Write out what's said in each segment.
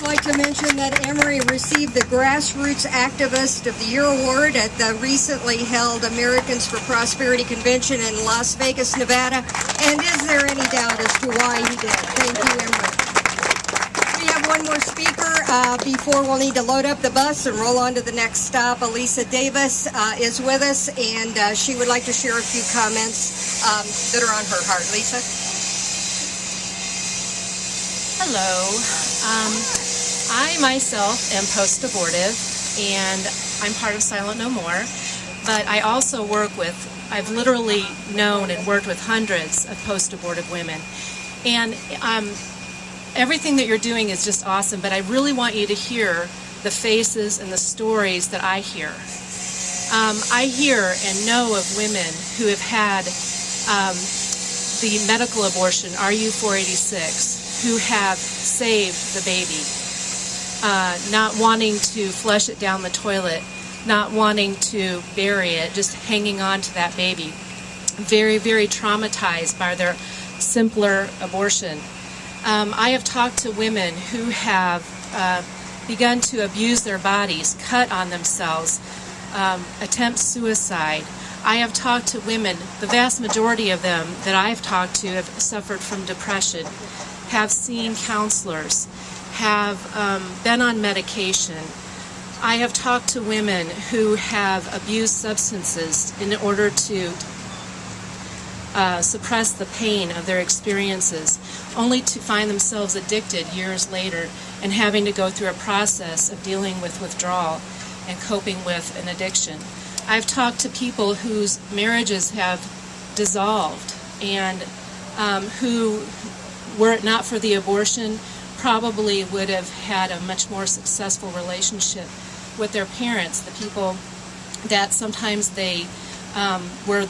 just like to mention that Emory received the Grassroots Activist of the Year Award at the recently held Americans for Prosperity Convention in Las Vegas, Nevada. And is there any doubt as to why he did? Thank you, Emory. We have one more speaker before we'll need to load up the bus and roll on to the next stop. Alicia Davis is with us, and she would like to share a few comments that are on her heart. Lisa? Hello. I myself am post-abortive, and I'm part of Silent No More, but I also work with, I've literally known and worked with hundreds of post-abortive women. And everything that you're doing is just awesome, but I really want you to hear the faces and the stories that I hear. I hear and know of women who have had the medical abortion, RU486, who have saved the baby, not wanting to flush it down the toilet, not wanting to bury it, just hanging on to that baby. Very, very traumatized by their simpler abortion. I have talked to women who have begun to abuse their bodies, cut on themselves, attempt suicide. I have talked to women, the vast majority of them that I've talked to have suffered from depression, have seen counselors, have been on medication. I have talked to women who have abused substances in order to suppress the pain of their experiences, only to find themselves addicted years later and having to go through a process of dealing with withdrawal and coping with an addiction. I've talked to people whose marriages have dissolved and who, were it not for the abortion, probably would have had a much more successful relationship with their parents, the people that sometimes they were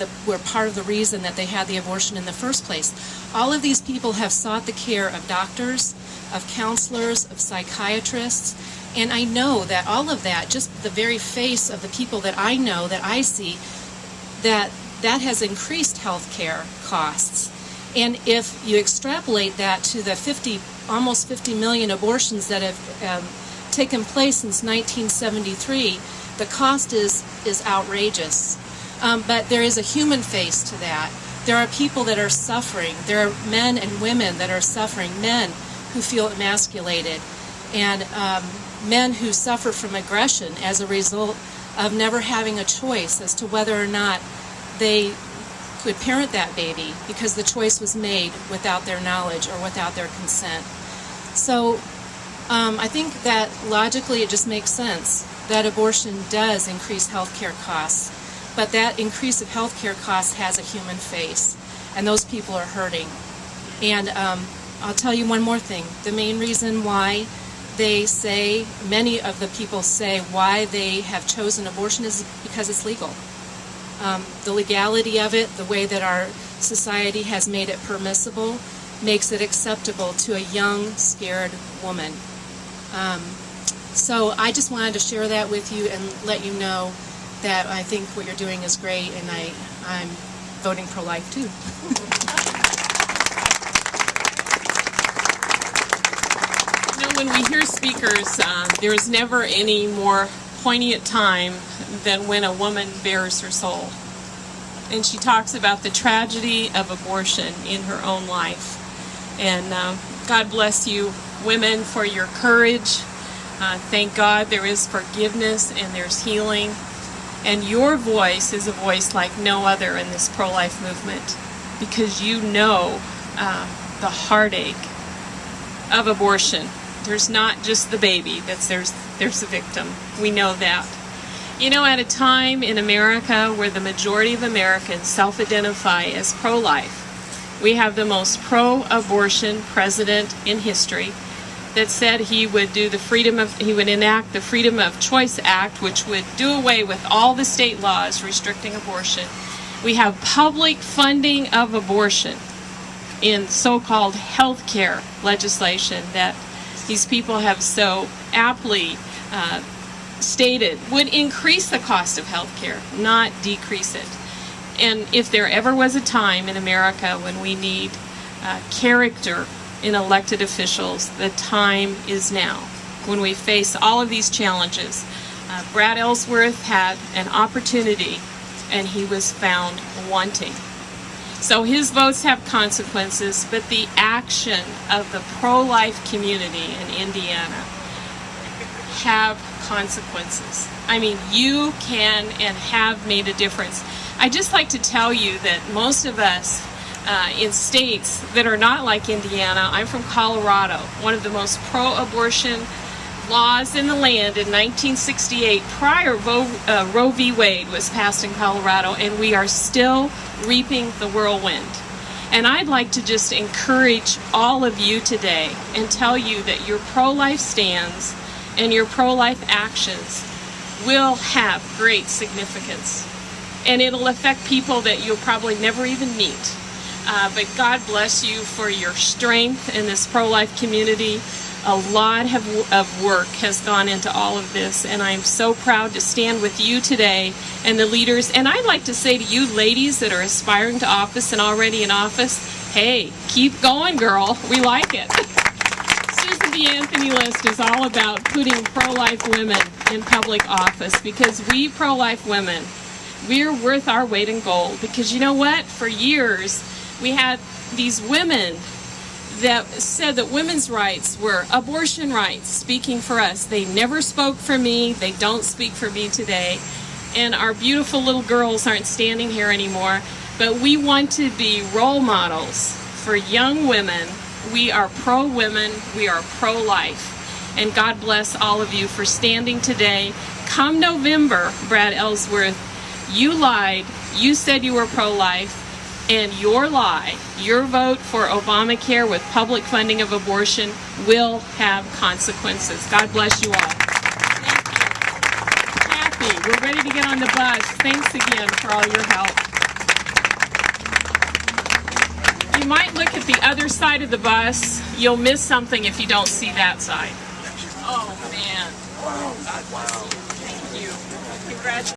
part of the reason that they had the abortion in the first place. All of these people have sought the care of doctors, of counselors, of psychiatrists, and I know that all of that, just the very face of the people that I know, that I see, that has increased health care costs. And if you extrapolate that to the almost 50 million abortions that have taken place since 1973, the cost is outrageous. But there is a human face to that. There are people that are suffering. There are men and women that are suffering, men who feel emasculated, and men who suffer from aggression as a result of never having a choice as to whether or not they could parent that baby because the choice was made without their knowledge or without their consent. So I think that logically it just makes sense that abortion does increase healthcare costs. But that increase of healthcare costs has a human face, and those people are hurting. And I'll tell you one more thing. The main reason why many of the people say why they have chosen abortion is because it's legal. The legality of it, the way that our society has made it permissible, makes it acceptable to a young, scared woman. So I just wanted to share that with you and let you know that I think what you're doing is great, and I'm voting pro-life too. You know, when we hear speakers, there is never any more poignant time than when a woman bears her soul. And she talks about the tragedy of abortion in her own life. And God bless you, women, for your courage. Thank God there is forgiveness and there's healing. And your voice is a voice like no other in this pro-life movement, because you know the heartache of abortion. There's not just the baby, there's a victim. We know that. You know, at a time in America where the majority of Americans self-identify as pro-life, we have the most pro-abortion president in history that said he would enact the Freedom of Choice Act, which would do away with all the state laws restricting abortion. We have public funding of abortion in so-called health care legislation that these people have so aptly stated would increase the cost of health care, not decrease it. And if there ever was a time in America when we need character in elected officials, the time is now. when we face all of these challenges. Brad Ellsworth had an opportunity, and he was found wanting. So his votes have consequences, but the action of the pro-life community in Indiana have consequences. I mean, you can and have made a difference. I'd just like to tell you that most of us in states that are not like Indiana, I'm from Colorado, one of the most pro-abortion laws in the land in 1968, prior Roe v. Wade was passed in Colorado, and we are still reaping the whirlwind. And I'd like to just encourage all of you today and tell you that your pro-life stands and your pro-life actions will have great significance. And it'll affect people that you'll probably never even meet. But God bless you for your strength in this pro-life community. A lot of work has gone into all of this, and I'm so proud to stand with you today and the leaders. And I'd like to say to you ladies that are aspiring to office and already in office, hey, keep going, girl. We like it. Susan B. Anthony List is all about putting pro-life women in public office, because we pro-life women, we're worth our weight in gold. Because you know what? For years, we had these women that said that women's rights were abortion rights, speaking for us. They never spoke for me. They don't speak for me today. And our beautiful little girls aren't standing here anymore. But we want to be role models for young women. We are pro-women. We are pro-life. And God bless all of you for standing today. Come November, Brad Ellsworth, you lied. You said you were pro-life. And your lie, your vote for Obamacare with public funding of abortion will have consequences. God bless you all. Thank you. Kathy, we're ready to get on the bus. Thanks again for all your help. You might look at the other side of the bus. You'll miss something if you don't see that side. Oh, man. God bless you. Thank you. Congratulations.